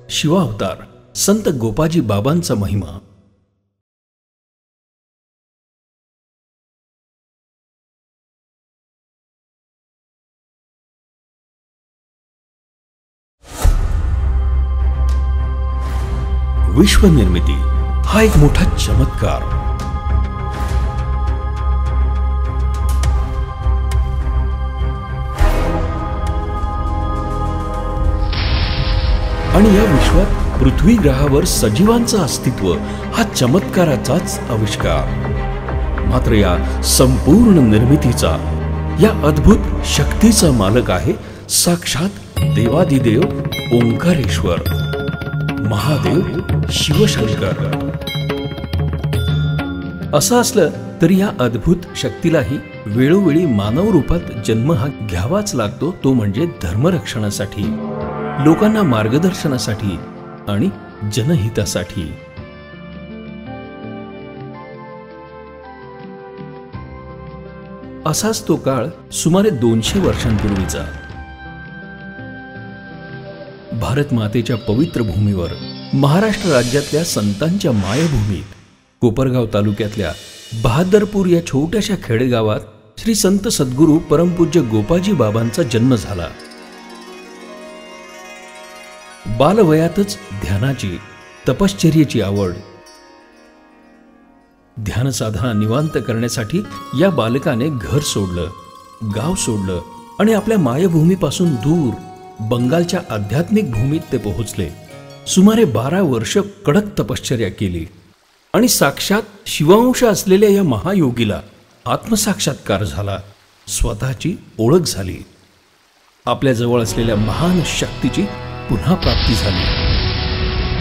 शिवावतार संत गोपाजी बाबांचा महिमा। विश्वनिर्मिती हा एक मोठा चमत्कार। आणि या विश्वात पृथ्वी ग्रहावर सजीवांचं अस्तित्व हा चमत्काराचाच आविष्कार। मात्र या संपूर्ण निर्मितीचा, या अद्भुत शक्तीचा मालक आहे साक्षात देवादिदेव ओंकारेश्वर महादेव शिवशंकर। असं असलं तरी या अद्भुत शक्तीलाही वेळोवेळी मानव रूपात जन्म हा घ्यावाच लागतो, तो म्हणजे धर्मरक्षणासाठी, लोकांना मार्गदर्शनासाठी आणि जनहितासाठी। असाच तो काळ सुमारे 200 वर्षांपूर्वीचा। भारत मातेच्या पवित्र भूमीवर, महाराष्ट्र राज्यातल्या संतांच्या मायभूमीत कोपरगाव तालुक्यातल्या बहादरपूर या छोट्याशा खेडेगावात श्री संत सद्गुरू परमपूज्य गोपाजी बाबांचा जन्म झाला। बालवयातच ध्यानाची, तपश्चर्येची आवड, ध्यान साधना निवांत करण्यासाठी या बालकाने घर सोडलं, गाव सोडलं आणि आपल्या मायभूमीपासून दूर बंगालच्या आध्यात्मिक भूमीत ते पोहोचले। सुमारे 12 वर्ष कडक तपश्चर्या केली आणि साक्षात शिवांश असलेल्या या महायोगीला आत्मसाक्षात्कार झाला, स्वतःची ओळख झाली, आपल्या जवळ असलेल्या महान शक्तीची पुन्हा प्राप्ती झाली।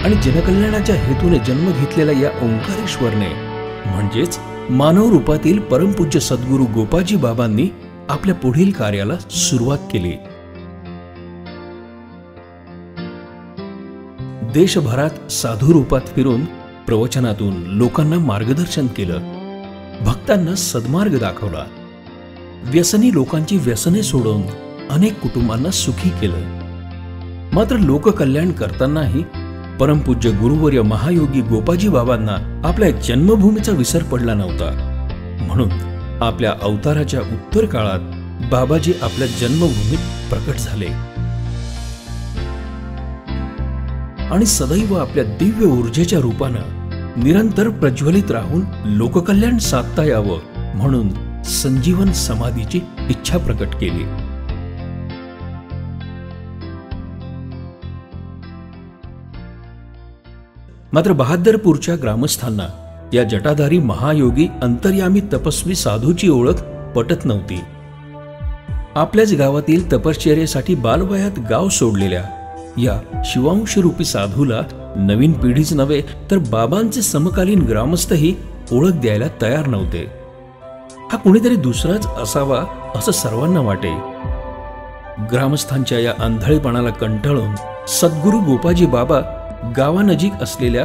आणि जनकल्याणाच्या हेतूने जन्म घेतलेल्या या ओंकारेश्वरने म्हणजेच मानव रूपातील परमपूज्य सद्गुरू गोपाजी बाबांनी आपल्या पुढील कार्याला सुरुवात केली। देशभरात साधू रूपात फिरून प्रवचनातून लोकांना मार्गदर्शन केलं, भक्तांना सद्मार्ग दाखवला, व्यसनी लोकांची व्यसने सोडवून अनेक कुटुंबांना सुखी केलं। मात्र लोककल्याण करतानाही परमपूज्य गुरुवर्य महायोगी गोपाजी बाबांना आपल्या जन्मभूमीचा विसर पडला नव्हता। म्हणून आपल्या अवताराच्या उत्तर काळात बाबाजी आपल्या जन्मभूमीत प्रकट झाले आणि सदैव आपल्या दिव्य ऊर्जेच्या रूपानं निरंतर प्रज्वलित राहून लोककल्याण साधता यावं म्हणून संजीवन समाधीची इच्छा प्रकट केली। मात्र बहादरपूरच्या ग्रामस्थांना या जटाधारी महायोगी अंतर्यामी तपस्वी साधूची ओळख पटत नव्हती। आपल्याच गावातील तपश्चर्येसाठी बालवयात गाव सोडलेल्या या शिवांशरूपी साधूला नवीन पिढीच नव्हे तर बाबांचे समकालीन ग्रामस्थही ओळख द्यायला तयार नव्हते। हा कुणीतरी दुसराच असावा असं सर्वांना वाटे। ग्रामस्थांच्या या आंधळेपणाला कंटाळून सद्गुरू गोपाजी बाबा गावानजीक असलेल्या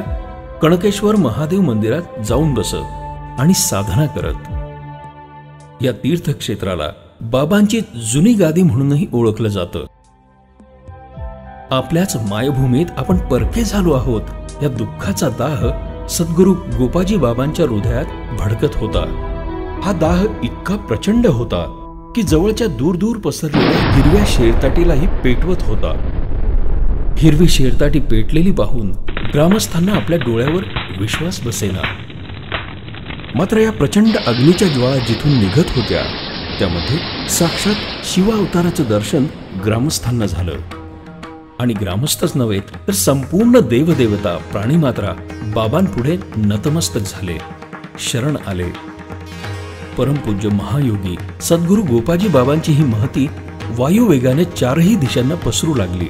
कणकेश्वर महादेव मंदिरात जाऊन बसत आणि साधना करत। या तीर्थक्षेत्राला बाबांची जुनी गादी म्हणूनही ओळखलं जातं। आपल्याच मायभूमीत आपण परके झालो आहोत या दुःखाचा दाह सद्गुरू गोपाजी बाबांच्या हृदयात भडकत होता। हा दाह इतका प्रचंड होता की जवळच्या दूर दूर पसरलेल्या हिरव्या शेरताटीलाही पेटवत होता। हिरवी शेरताटी पेटलेली पाहून ग्रामस्थांना आपल्या डोळ्यावर विश्वास बसेना। मात्र या प्रचंड अग्नीच्या ज्वाळा जिथून निघत होत्या त्यामध्ये साक्षात शिवावताराचं दर्शन ग्रामस्थांना झालं आणि ग्रामस्थच नव्हे तर संपूर्ण देवदेवता प्राणीमात्रा बाबांपुढे नतमस्तक झाले, शरण आले। परमपूज्य महायोगी सद्गुरू गोपाजी बाबांची ही महती वायुवेगाने चारही दिशांना पसरू लागली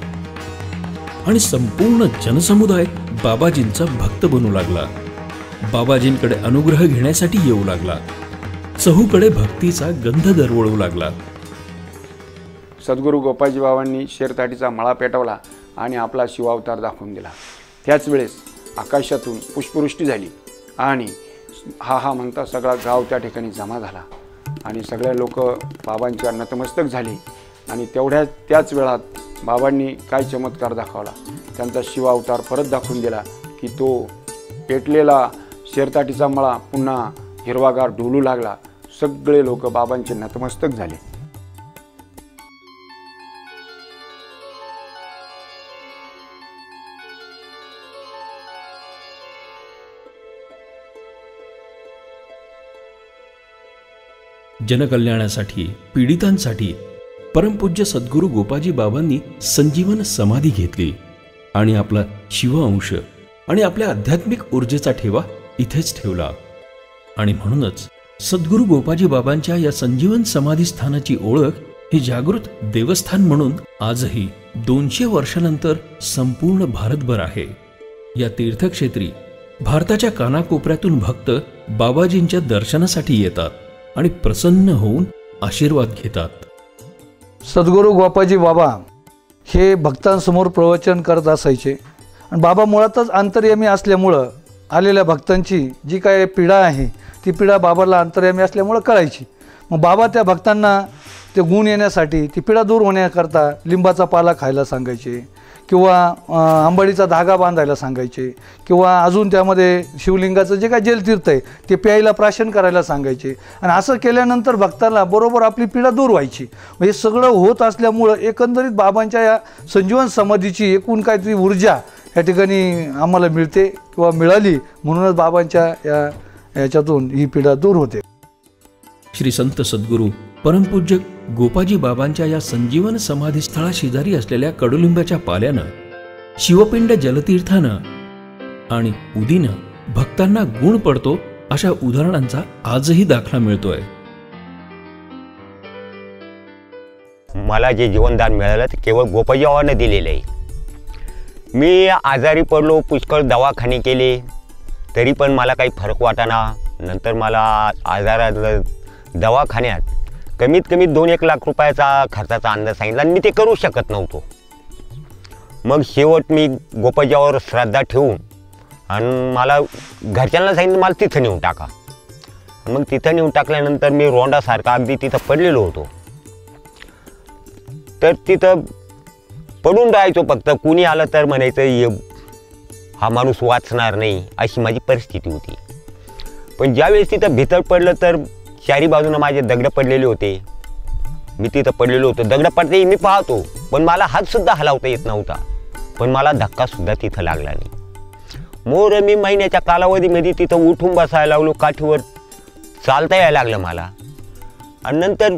आणि संपूर्ण जनसमुदाय बाबाजींचा भक्त बनू लागला, बाबाजींकडे अनुग्रह घेण्यासाठी येऊ लागला, चहूकडे भक्तीचा गंध दरवळू लागला। सद्गुरू गोपाजी बाबांनी शेरताटीचा मळा पेटवला आणि आपला शिवावतार दाखवून दिला। त्याच वेळेस आकाशातून पुष्पवृष्टी झाली आणि हा म्हणता सगळा गाव त्या ठिकाणी जमा झाला आणि सगळे लोक बाबांच्या नतमस्तक झाले आणि त्याच वेळात बाबांनी काय चमत्कार दाखवला, त्यांचा शिवावतार परत दाखवून दिला की तो पेटलेला शेरताटीचा मळा पुन्हा हिरवागार डोलू लागला. सगळे लोक बाबांचे नतमस्तक झाले. जनकल्याणासाठी, पीडितांसाठी परमपूज्य सद्गुरू गोपाजी बाबांनी संजीवन समाधी घेतली आणि आपला शिवअंश आणि आपल्या आध्यात्मिक ऊर्जेचा ठेवा इथेच ठेवला. आणि म्हणूनच सद्गुरू गोपाजी बाबांच्या या संजीवन समाधी स्थानाची ओळख हे जागृत देवस्थान म्हणून आजही 200 वर्षानंतर संपूर्ण भारतभर आहे. या तीर्थक्षेत्री भारताच्या कानाकोपऱ्यातून भक्त बाबाजींच्या दर्शनासाठी येतात आणि प्रसन्न होऊन आशीर्वाद घेतात. सद्गुरू गोपाजी बाबा हे भक्तांसमोर प्रवचन करत असायचे आणि बाबा मुळातच अंतर्यामी असल्यामुळं आलेल्या भक्तांची जी काय पीडा आहे ती पीडा बाबाला अंतर्यामी असल्यामुळं कळायची. मग बाबा त्या भक्तांना ते गुण येण्यासाठी, ती पीडा दूर होण्याकरता लिंबाचा पाला खायला सांगायचे किंवा आंबडीचा धागा बांधायला सांगायचे किंवा अजून त्यामध्ये शिवलिंगाचं जे काय जलतीर्थ आहे ते प्यायला प्राशन करायला सांगायचे. आणि असं केल्यानंतर भक्ताला बरोबर आपली पीडा दूर व्हायची. हे सगळं होत असल्यामुळं एकंदरीत बाबांच्या या संजीवन समाधीची एकूण काहीतरी ऊर्जा या ठिकाणी आम्हाला मिळते किंवा मिळाली, म्हणूनच बाबांच्या याच्यातून ही पीडा दूर होते. श्री संत सद्गुरू परमपूज्य गोपाजी बाबांच्या या संजीवन समाधी स्थळा शेजारी असलेल्या कडुलिंबाच्या पाल्यानं, शिवपिंड जलतीर्थानं आणि उदीनं भक्तांना गुण पडतो अशा उदाहरणांचा आजही दाखला मिळतोय. मला जे जीवनदान मिळालं ते केवळ गोपाजी बाबांनी दिलेलं आहे. मी आजारी पडलो, पुष्कळ दवाखाने केले, तरी पण मला काही फरक वाटाना. नंतर मला आजारात दवाखान्यात कमीत कमी 2-1 लाख रुपयाचा खर्चाचा अंदाज सांगितला आणि मी ते करू शकत नव्हतो. मग शेवट मी गोपाजीवर श्रद्धा ठेवून आणि मला घरच्यांना सांगितलं मला तिथं नेऊन टाका. मग तिथं नेऊन टाकल्यानंतर मी रोंडासारखा अगदी तिथं पडलेलो होतो. तर तिथं पडून राहायचो, फक्त कुणी आलं तर म्हणायचं हा माणूस वाचणार नाही, अशी माझी परिस्थिती होती. पण ज्यावेळेस तिथं भीतर पडलं तर चारी बाजूनं माझे दगडं पडलेले होते. मी तिथं पडलेलो होतो, दगडं पडते मी पाहतो, पण मला हातसुद्धा हलवता येत नव्हता. पण मला धक्कासुद्धा तिथं लागला नाही. मोर मी महिन्याच्या कालावधीमध्ये तिथं उठून बसायला लागलो, काठीवर चालता यायला लागलं मला. आणि नंतर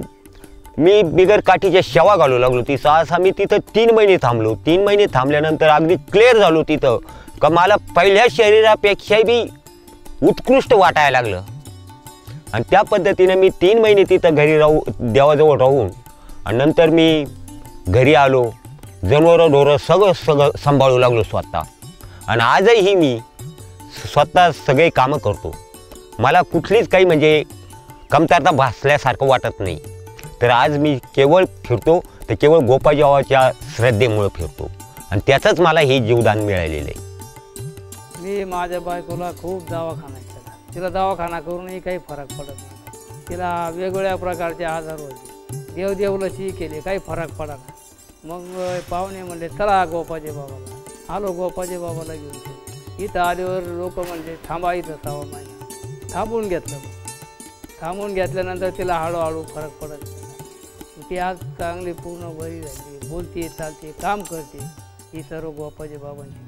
मी बिगर काठीच्या शेवा घालू लागलो. ती सहसा मी तिथं 3 महिने थांबलो. 3 महिने थांबल्यानंतर अगदी क्लिअर झालो तिथं का मला पहिल्या शरीरापेक्षा बी उत्कृष्ट वाटायला लागलं. आणि त्या पद्धतीने मी 3 महिने तिथं घरी देवाजवळ राहून आणि नंतर मी घरी आलो. जनावरं ढोरं सगळं सांभाळू लागलो स्वतः. आणि आजही मी स्वतः सगळे कामं करतो. मला कुठलीच काही म्हणजे कमतरता भासल्यासारखं वाटत नाही. तर आज मी केवळ फिरतो तर केवळ गोपाजी बाबाच्या श्रद्धेमुळे फिरतो आणि त्याचंच मला हे जीवदान मिळालेलं आहे. मी माझ्या बायकोला खूप दवाखाना केला. तिला दवाखाना करूनही काही फरक पडत नाही. तिला वेगवेगळ्या प्रकारचे आजार होते. देवलशी केले, काही फरक पडला. मग पाहुणे म्हणले चला गोपाजी बाबाला. आलो गोपाजी बाबाला घेऊन. इथं आल्यावर लोक म्हणले थांबा इथं 6 महिना. थांबून घेतलं. थांबून घेतल्यानंतर तिला हळूहळू फरक पडत. ती आज चांगली पूर्ण बरी झाली. बोलते, चालते, काम करते. ही सर्व गोपाजी बाबांची.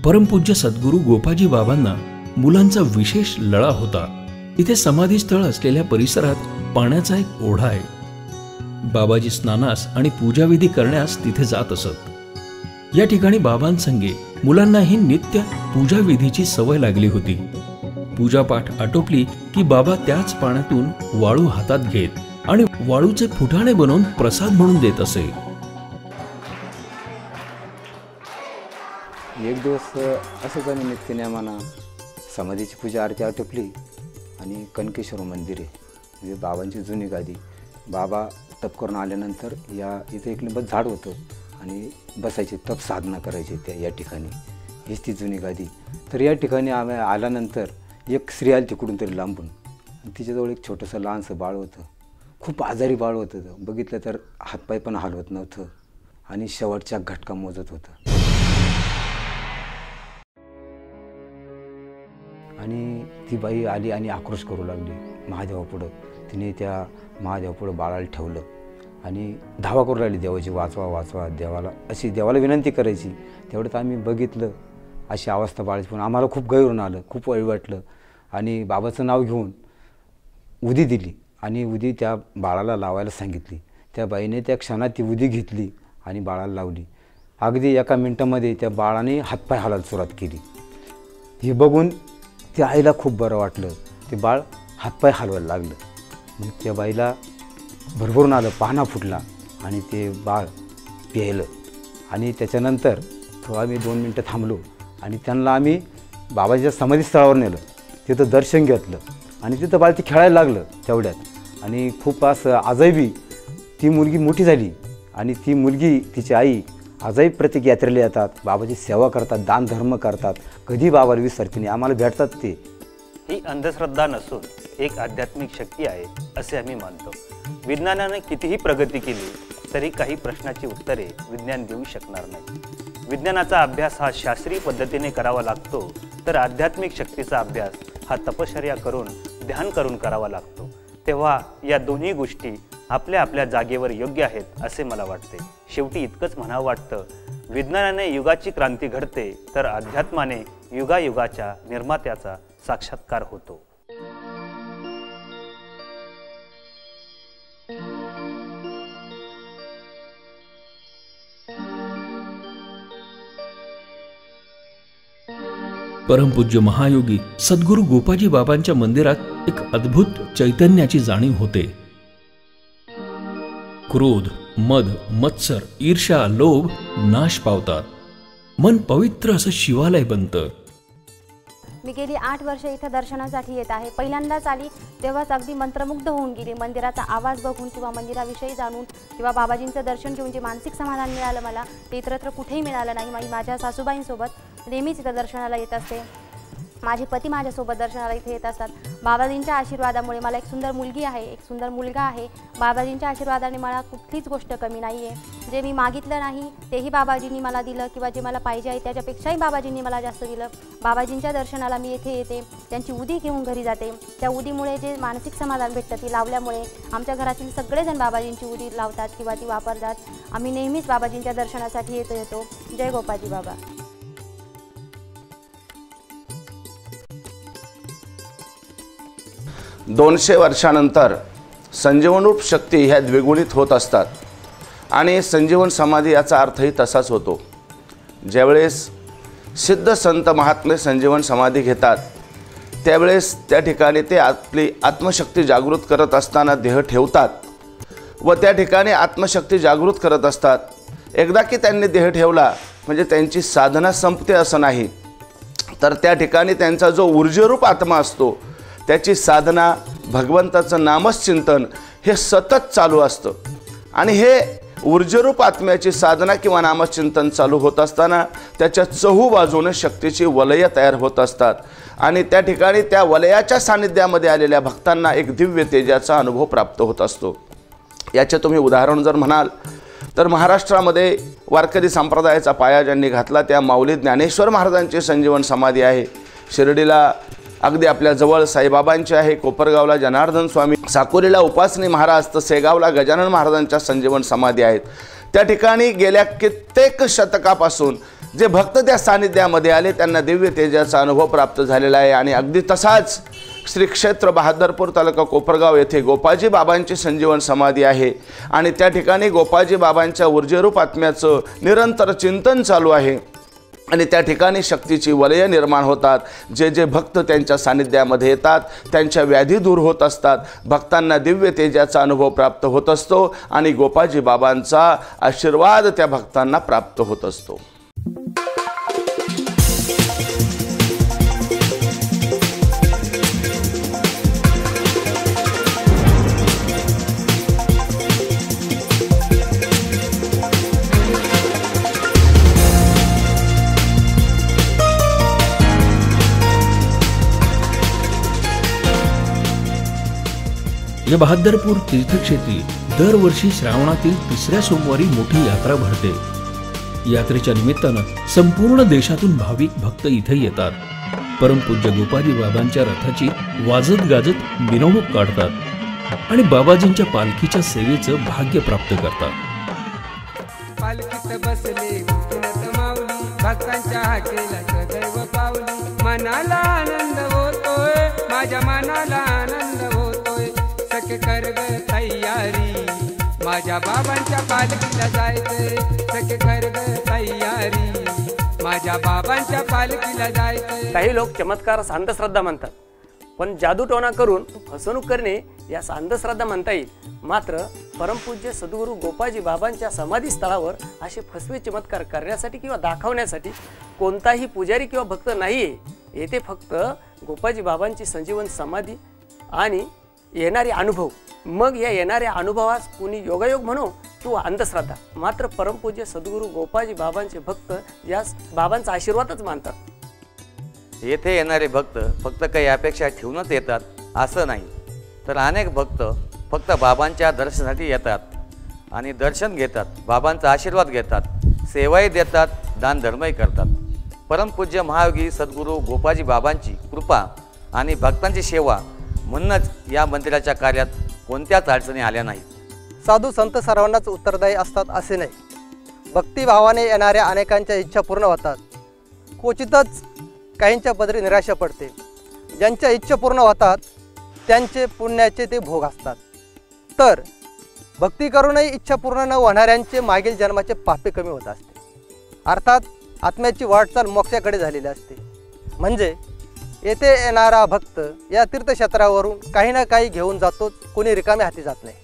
परमपूज्य सद्गुरू गोपाजी बाबांना मुलांचा विशेष लळा होता. इथे समाधी स्थळ असलेल्या परिसरात पाण्याचा एक ओढा आहे. बाबाजी स्नानास आणि पूजाविधी करण्यास तिथे जात असत. या ठिकाणी बाबांसंगे मुलांनाही नित्य पूजाविधीची सवय लागली होती. पूजापाठ आटोपली की बाबा त्याच पाण्यातून वाळू हातात घेत आणि वाळूचे फुटाणे बनवून प्रसाद म्हणून देत असे. एक दिवस असंच आम्ही नित्यनेमानं समाधीची पूजा आरती आटोपली आणि कनकेश्वर मंदिर आहे म्हणजे बाबांची जुनी गादी. बाबा तप करून आल्यानंतर इथे एक लिंबाचं झाड होतं आणि बसायचे, तप साधना करायचे या ठिकाणी. हीच ती जुनी गादी. तर या ठिकाणी आम्ही आल्यानंतर एक स्त्री आली तिकडून तरी लांबून. तिच्याजवळ एक छोटंसं लहानसं बाळ होतं. खूप आजारी बाळ होतं. बघितलं तर हातपाय पण हलवत नव्हतं आणि शेवटच्या घटका मोजत होतं. आणि ती बाई आली आणि आक्रोश करू लागली महादेवापुढं. तिने त्या महादेवापुढं बाळाला ठेवलं आणि धावा करू लागली, देवाची वाचवा वाचवा देवाला, अशी देवाला विनंती करायची. तेवढ्यात आम्ही बघितलं अशी अवस्था बाळाची. पण आम्हाला खूप गैरून आलं, खूप वाईट वाटलं आणि बाबाचं नाव घेऊन उदी दिली आणि उदी त्या बाळाला लावायला सांगितली. त्या बाईने त्या क्षणात ती उदी घेतली आणि बाळाला लावली. अगदी एका मिनटामध्ये त्या बाळाने हातपाय हालायला सुरुवात केली. हे बघून त्या आईला खूप बरं वाटलं. ते बाळ हातपाय हलवायला लागलं. मग त्या बाईला भरभरून आलं, पाहणा फुटला आणि ते बाळ प्यायलं. आणि त्याच्यानंतर थोडा आम्ही 2 मिनटं थांबलो आणि त्यांना आम्ही बाबाच्या समाधीस्थळावर नेलं. तिथं दर्शन घेतलं आणि तिथं बाळ ते खेळायला लागलं तेवढ्यात. आणि खूप असं आजही ती मुलगी मोठी झाली आणि ती मुलगी तिची आई आजही प्रत्येक यात्रेला येतात, बाबाची सेवा करतात, दानधर्म करतात. कधी बाबाला विसरते नाही, आम्हाला भेटतात ते. ही अंधश्रद्धा नसून एक आध्यात्मिक शक्ती आहे असे आम्ही मानतो. विज्ञानाने कितीही प्रगती केली तरी काही प्रश्नाची उत्तरे विज्ञान देऊ शकणार नाही. विज्ञानाचा अभ्यास हा शास्त्रीय पद्धतीने करावा लागतो, तर आध्यात्मिक शक्तीचा अभ्यास हा तपश्चर्या करून ध्यान करून करावा लागतो. तेव्हा या दोन्ही गोष्टी आपल्या आपल्या जागेवर योग्य आहेत असे मला वाटते. शेवटी इतकंच म्हणावं वाटतं, विज्ञानाने युगाची क्रांती घडते तर अध्यात्माने युगायुगाच्या निर्मात्याचा साक्षात्कार होतो. परमपूज्य महायोगी सद्गुरू गोपाजी बाबांच्या मंदिरात एक अद्भुत चैतन्याची जाणीव होते. क्रोध, मद, मत्सर, ईर्ष्या, लोभ नाश पावतात. मन पवित्र असं शिवालय बनतं. मी गेली 8 वर्ष इथं दर्शनासाठी येत आहे. पहिल्यांदाच आली तेव्हाच अगदी मंत्रमुग्ध होऊन गेली. मंदिराचा आवाज बघून किंवा मंदिराविषयी जाणून किंवा बाबाजींचं दर्शन घेऊन जे मानसिक समाधान मिळालं मला, ते इतरत्र कुठेही मिळालं नाही. मी माझ्या सासूबाईंसोबत नेहमीच इथं दर्शनाला येत असते. माझे पती माझ्यासोबत दर्शनाला इथे येत असतात. बाबाजींच्या आशीर्वादामुळे मला एक सुंदर मुलगी आहे, एक सुंदर मुलगा आहे. बाबाजींच्या आशीर्वादाने मला कुठलीच गोष्ट कमी नाही आहे. जे मी मागितलं नाही तेही बाबाजींनी मला दिलं किंवा जे मला पाहिजे आहे त्याच्यापेक्षाही बाबाजींनी मला जास्त दिलं. बाबाजींच्या दर्शनाला मी येथे येते, त्यांची उदी घेऊन घरी जाते. त्या उदीमुळे जे मानसिक समाधान भेटतं ती लावल्यामुळे आमच्या घरातील सगळेजण बाबाजींची उदी लावतात किंवा ती वापरतात. आम्ही नेहमीच बाबाजींच्या दर्शनासाठी येतो. जय गोपाजी बाबा. 200 वर्षानंतर संजीवनरूप शक्ती ह्या द्विगुणित होत असतात आणि संजीवन समाधी याचा अर्थही तसाच होतो. ज्यावेळेस सिद्ध संत महात्मे संजीवन समाधी घेतात त्यावेळेस त्या ठिकाणी ते आपली आत्मशक्ती जागृत करत असताना देह ठेवतात व त्या ठिकाणी आत्मशक्ती जागृत करत असतात. एकदा की त्यांनी देह ठेवला म्हणजे त्यांची साधना संपते असं नाही, तर त्या ठिकाणी त्यांचा जो ऊर्जेरूप आत्मा असतो त्याची साधना, भगवंताचं नामचिंतन हे सतत चालू असतं. आणि हे ऊर्जेरूप आत्म्याची साधना किंवा नामचिंतन चालू होत असताना त्याच्या चहूबाजूने शक्तीची वलय तयार होत असतात आणि त्या ठिकाणी त्या वलयाच्या सानिध्यामध्ये आलेल्या भक्तांना एक दिव्य तेजाचा अनुभव प्राप्त होत असतो. याचे तुम्ही उदाहरण जर म्हणाल तर महाराष्ट्रामध्ये वारकरी संप्रदायाचा पाया ज्यांनी घातला त्या माऊली ज्ञानेश्वर महाराजांची संजीवन समाधी आहे. शिर्डीला अगदी आपल्या जवळ साईबाबांची आहे. कोपरगावला जनार्दन स्वामी, साकोरीला उपासनी महाराज, तर सेगावला गजानन महाराजांच्या संजीवन समाधी आहेत. त्या ठिकाणी गेल्या कित्येक शतकापासून जे भक्त त्या सानिध्यामध्ये आले त्यांना दिव्य तेजाचा अनुभव प्राप्त झालेला आहे. आणि अगदी तसाच श्री क्षेत्र बहादरपूर तालुका कोपरगाव येथे गोपाजी बाबांची संजीवन समाधी आहे आणि त्या ठिकाणी गोपाजी बाबांच्या ऊर्जेरूप आत्म्याचं निरंतर चिंतन चालू आहे आणि त्या ठिकाणी शक्तीची वलय निर्माण होतात. जे जे भक्त त्यांच्या सानिध्यामध्ये येतात त्यांच्या व्याधी दूर होत असतात. भक्तांना दिव्य तेजाचा अनुभव प्राप्त होत असतो आणि गोपाजी बाबांचा आशीर्वाद त्या भक्तांना प्राप्त होत असतो. या बहादरपूर तीर्थक्षेत्री दरवर्षी श्रावणातील 3ऱ्या सोमवारी मोठी यात्रा भरते. यात्रेच्या निमित्तानं संपूर्ण देशातून भाविक भक्त इथे येतात. परमपूज्य गोपाजी बाबांच्या रथाची वाजत गाजत मिरवणूक काढतात आणि बाबाजींच्या पालखीच्या सेवेचं भाग्य प्राप्त करतात. पालखीत बसले माऊली, भक्तांच्या हाकेला सदैव पावली. मनाला आनंद होतोय, माझ्या मनाला आनंद होतोय. सखे कर ग तयारी, माझ्या बाबांच्या पालखीला जायचंय. सखे कर ग तयारी, माझ्या बाबांच्या पालखीला जायचंय. काही लोक चमत्कार अंधश्रद्धा म्हणतात, पण जादूटोणा करून फसवणूक करणे या अंधश्रद्धा म्हणता येईल. मात्र परमपूज्य सद्गुरू गोपाजी बाबांच्या समाधी स्थळावर असे फसवे चमत्कार करण्यासाठी किंवा दाखवण्यासाठी कोणताही पुजारी किंवा भक्त नाहीये. येथे फक्त गोपाजी बाबांची संजीवन समाधी आणि येणारे अनुभव. मग या येणाऱ्या अनुभवास कुणी योगायोग म्हणो किंवा अंधश्रद्धा, मात्र परमपूज्य सद्गुरू गोपाजी बाबांचे भक्त यास बाबांचा आशीर्वादच मानतात. येथे येणारे भक्त फक्त काही अपेक्षा ठेवूनच येतात असं नाही, तर अनेक भक्त फक्त बाबांच्या दर्शनासाठी येतात आणि दर्शन घेतात, बाबांचा आशीर्वाद घेतात, सेवाही देतात, दानधर्मही करतात. परमपूज्य महायोगी सद्गुरू गोपाजी बाबांची कृपा आणि भक्तांची सेवा म्हणूनच या मंदिराच्या कार्यात कोणत्याच अडचणी आल्या नाहीत. साधू संत सर्वांनाच उत्तरदायी असतात असे नाही. भक्तिभावाने येणाऱ्या अनेकांच्या इच्छा पूर्ण होतात. क्वचितच काहींच्या पदरी निराशा पडते. ज्यांच्या इच्छा पूर्ण होतात त्यांचे पुण्याचे ते भोग असतात. तर भक्ती करूनही इच्छा पूर्ण न होणाऱ्यांचे मागील जन्माचे पापे कमी होत असते. अर्थात आत्म्याची वाटचाल मोक्षाकडे झालेली असते. म्हणजे येथे येणारा भक्त या तीर्थक्षेत्रावरून काही ना काही घेऊन जातोच, कोणी रिकामे हाती जात नाही.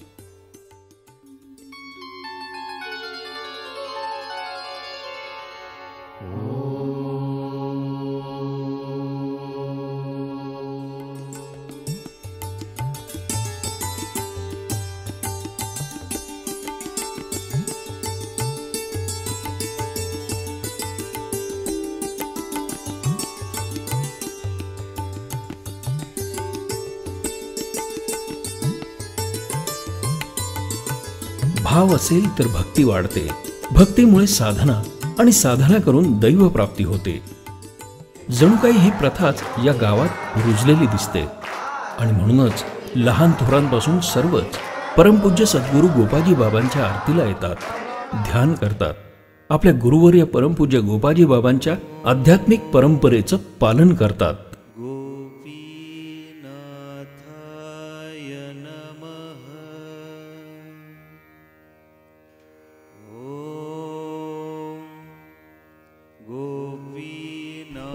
भाव असेल तर भक्ती वाढते. भक्तीमुळे साधना आणि साधना करून दैव प्राप्ती होते. जणू काही ही प्रथाच या गावात रुजलेली दिसते आणि म्हणूनच लहान थोरांपासून सर्वच परमपूज्य सद्गुरू गोपाजी बाबांच्या आरतीला येतात, ध्यान करतात. आपल्या गुरुवर्य परमपूज्य गोपाजी बाबांच्या आध्यात्मिक परंपरेचं पालन करतात.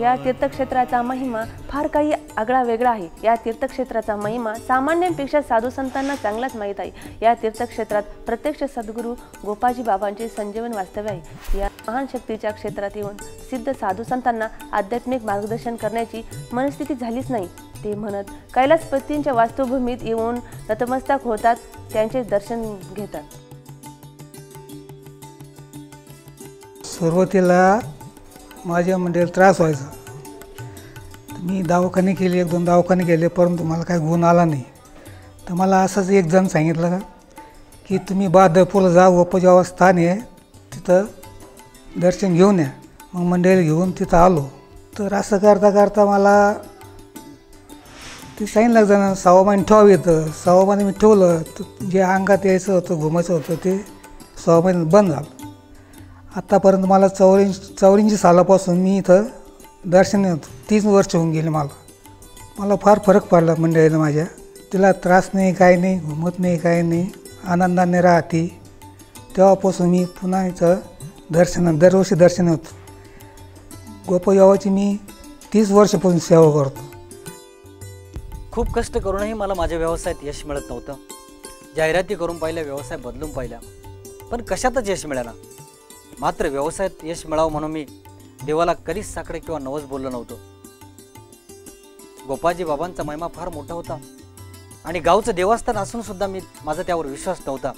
या तीर्थक्षेत्राचा महिमा फार काही आगळा वेगळा आहे. या तीर्थक्षेत्राचा महिमा सामान्यांपेक्षा साधू संतांना चांगलाच माहीत आहे. या तीर्थक्षेत्रात प्रत्यक्ष सद्गुरू गोपाजी बाबांचे संजीवन वास्तव्य आहे. या महान शक्तीच्या क्षेत्रात येऊन सिद्ध साधू संतांना आध्यात्मिक मार्गदर्शन करण्याची मनस्थिती झालीच नाही. ते म्हणत कैलासपतींच्या वास्तुभूमीत येऊन नतमस्तक होतात, त्यांचे दर्शन घेतात. सुरुवातीला माझ्या मंडळीला त्रास व्हायचा. मी दवाखाने केले, 1-2 दवाखाने केले, परंतु मला काही गुण आला नाही. तर मला असंच एक जण सांगितलं का की तुम्ही बहादरपूरला जा, गोपाजी बाबा स्थान आहे, तिथं दर्शन घेऊन या. मग मंडळीला घेऊन तिथं आलो. तर असं करता करता मला ते सांगितलं जण 6 महिने ठेवावं येतं. 6 महिने मी ठेवलं, तर जे अंगात यायचं होतं, घुमायचं होतं, ते 6 महिने बंद झालं. आत्तापर्यंत मला 84 सालापासून मी इथं दर्शन होतं. 3 वर्ष होऊन गेले. मला फार फरक पडला मंडळीला माझ्या. तिला त्रास नाही, काही नाही, घुमत नाही, काही नाही, आनंदाने राहते. तेव्हापासून मी पुन्हा इथं दरवर्षी दर्शन होतं. गोपाजी बाबाची मी 30 वर्षापासून सेवा करतो. खूप कष्ट करूनही मला माझ्या व्यवसायात यश मिळत नव्हतं. जाहिराती करून पाहिल्या, व्यवसाय बदलून पाहिल्या, पण कशातच यश मिळालं. मात्र व्यवसायात यश मिळावं म्हणून मी देवाला कधीच साकडे किंवा नवस बोललो नव्हतो. गोपाजी बाबांचा महिमा फार मोठा होता आणि गावचं देवस्थान असून सुद्धा माझा त्यावर विश्वास नव्हता.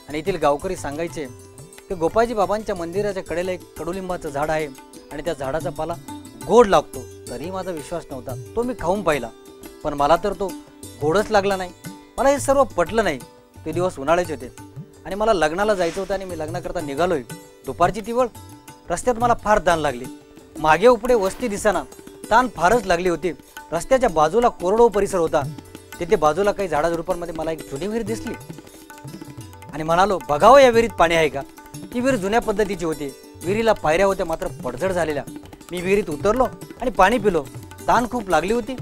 आणि येथील गावकरी सांगायचे की गोपाजी बाबांच्या मंदिराच्या कडेला एक कडुलिंबाचं झाड आहे आणि त्या झाडाचा पाला गोड लागतो. तरीही माझा विश्वास नव्हता. तो मी खाऊन पाहिला, पण मला तर तो गोडच लागला नाही. मला हे सर्व पटलं नाही. ते दिवस उन्हाळ्याचे होते आणि मला लग्नाला जायचं होतं आणि मी लग्नाकरता निघालोय. दुपारची ती वेळ. रस्त्यात मला फार ताण लागली. मागे उपडे वस्ती दिसाना, ताण फारच लागली होती. रस्त्याच्या बाजूला कोरडो परिसर होता. तिथे बाजूला काही झाडाझुडपांमध्ये मला एक जुनी विहीर दिसली आणि म्हणालो, बघावं या विहिरीत पाणी आहे का. ती विहीर जुन्या पद्धतीची होती. विहिरीला पायऱ्या होत्या मात्र पडझड झालेल्या. मी विहिरीत उतरलो आणि पाणी पिलो. ताण खूप लागली होती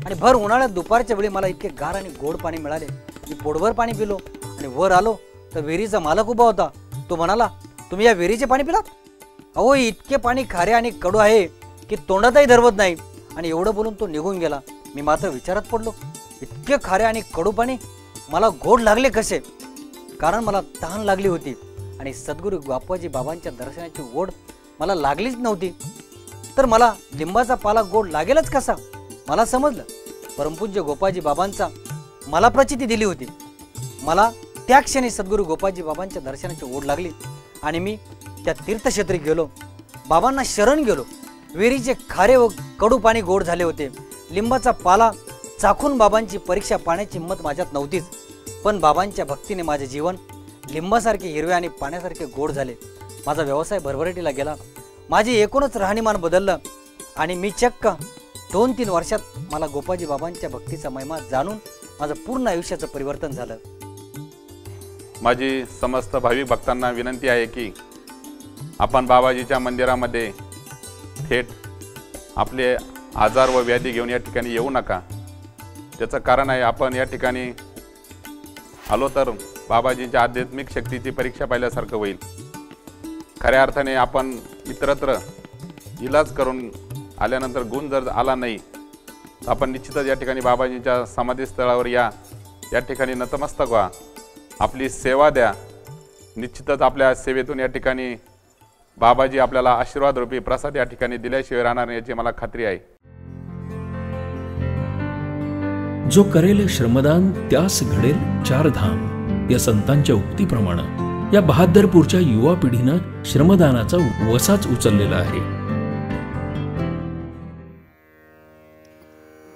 आणि भर उन्हाळ्यात दुपारच्या वेळी मला इतके गार आणि गोड पाणी मिळाले. मी पोटभर पाणी पिलो आणि वर आलो तर विहिरीचा मालक उभा होता. तो म्हणाला, तुम्ही या विहिरीचे पाणी पिलात? अहो, इतके पाणी खारे आणि कडू आहे की तोंडातही धरवत नाही. आणि एवढं बोलून तो निघून गेला. मी मात्र विचारात पडलो, इतके खारे आणि कडू पाणी मला गोड लागले कसे? कारण मला तहान लागली होती आणि सद्गुरू गोपाजी बाबांच्या दर्शनाची ओढ मला लागलीच नव्हती. तर मला लिंबाचा पाला गोड लागेलच कसा? मला समजलं, परमपूज्य गोपाजी बाबांचा मला प्रचिती दिली होती. मला त्या क्षणी सद्गुरू गोपाजी बाबांच्या दर्शनाची ओढ लागली आणि मी त्या तीर्थक्षेत्री गेलो. बाबांना शरण गेलो. विहिरीचे खारे व कडू पाणी गोड झाले होते. लिंबाचा पाला चाखून बाबांची परीक्षा पाण्याची हिंमत माझ्यात नव्हतीच. पण बाबांच्या भक्तीने माझे जीवन लिंबासारखे हिरवे आणि पाण्यासारखे गोड झाले. माझा व्यवसाय भरभराटीला गेला. माझे एकूणच राहणीमान बदललं आणि मी चक्क 2-3 वर्षात मला गोपाजी बाबांच्या भक्तीचा महिमा जाणून माझं पूर्ण आयुष्याचं परिवर्तन झालं. माझी समस्त भाविक भक्तांना विनंती आहे की आपण बाबाजीच्या मंदिरामध्ये थेट आपले आजार व व्याधी घेऊन या ठिकाणी येऊ नका. त्याचं कारण आहे, आपण या ठिकाणी आलो तर बाबाजींच्या आध्यात्मिक शक्तीची परीक्षा पाहिल्यासारखं होईल. खऱ्या अर्थाने आपण इतरत्र इलाज करून आल्यानंतर गुण जर आला नाही तर आपण निश्चितच या ठिकाणी बाबाजींच्या समाधीस्थळावर या ठिकाणी नतमस्तक व्हा, आपली सेवा द्या. निश्चितच आपल्या सेवेतून या ठिकाणी बाबाजी आपल्याला आशीर्वाद रूपी प्रसाद या ठिकाणी दिल्याशिवाय राहणार नाही याची मला खात्री आहे. जो करेल श्रमदान त्यास घडेल 4 धाम या संतांच्या उक्तीप्रमाणे या बहादरपूरच्या युवा पिढीनं श्रमदानाचा वसाच उचललेला आहे.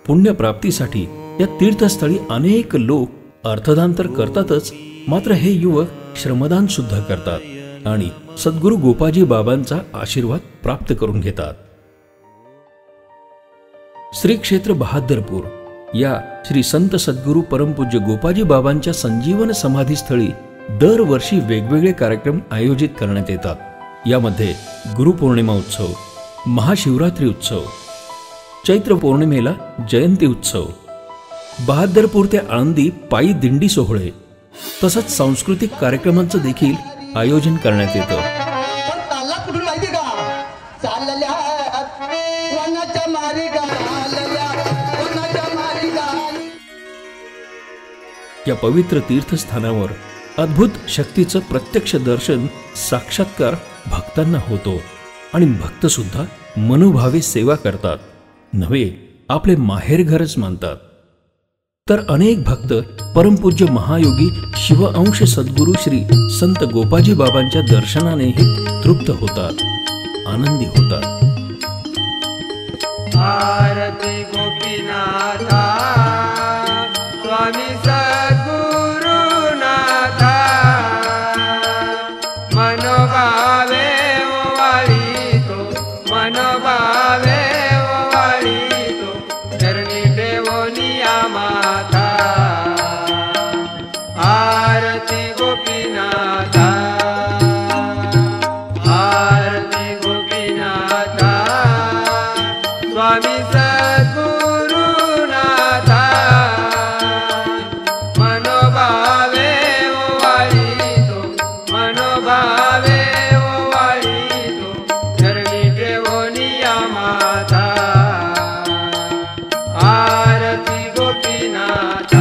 पुण्यप्राप्तीसाठी या तीर्थस्थळी अनेक लोक अर्थदान तर करतातच, मात्र हे युवक श्रमदान सुद्धा करतात आणि सद्गुरू गोपाजी बाबांचा आशीर्वाद प्राप्त करून घेतात. श्री क्षेत्र बहादरपूर या श्री संत सद्गुरू परमपूज्य गोपाजी बाबांच्या संजीवन समाधीस्थळी दरवर्षी वेगवेगळे कार्यक्रम आयोजित करण्यात येतात. यामध्ये गुरुपौर्णिमा उत्सव, महाशिवरात्री उत्सव, चैत्र पौर्णिमेला जयंती उत्सव, बहादरपूर ते आळंदी पायी दिंडी सोहळे तसंच सांस्कृतिक कार्यक्रमांचं देखील आयोजन करण्यात येतं. या पवित्र तीर्थस्थानावर अद्भुत शक्तीचं प्रत्यक्ष दर्शन, साक्षात्कार भक्तांना होतो आणि भक्त सुद्धा मनोभावे सेवा करतात, नव्हे आपले माहेरघरच मानतात. तर अनेक भक्त परमपूज्य महायोगी शिवअंश सद्गुरू श्री संत गोपाजी बाबांच्या दर्शनानेही तृप्त होतात, आनंदी होतात. आरती गोपीनाथा स्वामी सद्गुरुनाथा मनोभावे ओवाळीतो मनोभावे ओवाळीतो चरणी ठेवोनिया माता. आरती गोपीनाथा आरती गोपीनाथा स्वामी सद्गुरुनाथा मनोभावे ओवाळीतो मनोभावे ओवाळीतो चरणी ठेवोनिया माता. आरती गोपीनाथ